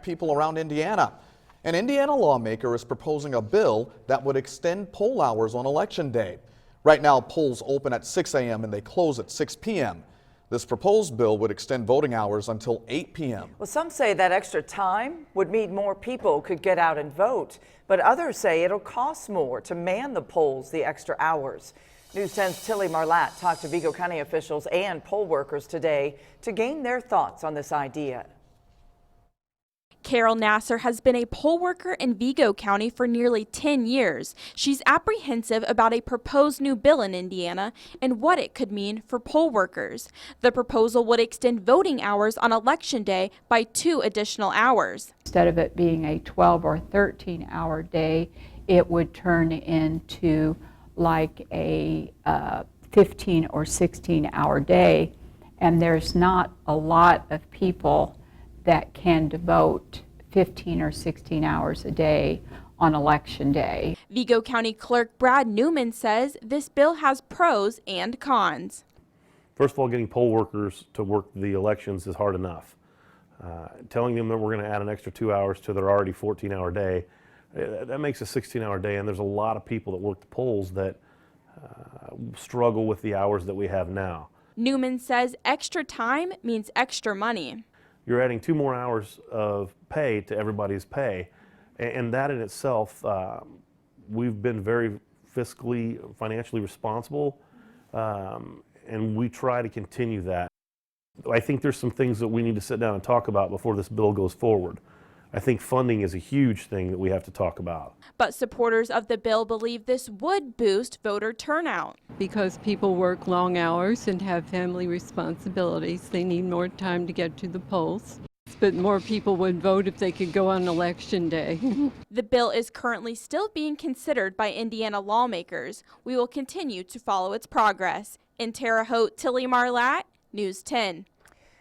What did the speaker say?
people around Indiana. An Indiana lawmaker is proposing a bill that would extend poll hours on Election Day. Right now, polls open at 6 a.m. and they close at 6 p.m. This proposed bill would extend voting hours until 8 p.m. Well, some say that extra time would mean more people could get out and vote, but others say it'll cost more to man the polls the extra hours. News 10's Tilly Marlatt talked to Vigo County officials and poll workers today to gain their thoughts on this idea. Carol Nasser has been a poll worker in Vigo County for nearly 10 years. She's apprehensive about a proposed new bill in Indiana and what it could mean for poll workers. The proposal would extend voting hours on Election Day by 2 additional hours. Instead of it being a 12 or 13-hour day, it would turn into like a 15 or 16-hour day, and there's not a lot of people that can devote 15 or 16 hours a day on Election Day. Vigo County Clerk Brad Newman says this bill has pros and cons. First of all, getting poll workers to work the elections is hard enough. Telling them that we're going to add an extra 2 hours to their already 14-hour day, that makes a 16-hour day, and there's a lot of people that work the polls that struggle with the hours that we have now. Newman says extra time means extra money. You're adding 2 more hours of pay to everybody's pay, and that in itself, we've been very financially responsible, and we try to continue that. I think there's some things that we need to sit down and talk about before this bill goes forward. I think funding is a huge thing that we have to talk about. But supporters of the bill believe this would boost voter turnout. Because people work long hours and have family responsibilities, they need more time to get to the polls. But more people would vote if they could go on Election Day. The bill is currently still being considered by Indiana lawmakers. We will continue to follow its progress. In Terre Haute, Tilly Marlatt, News 10.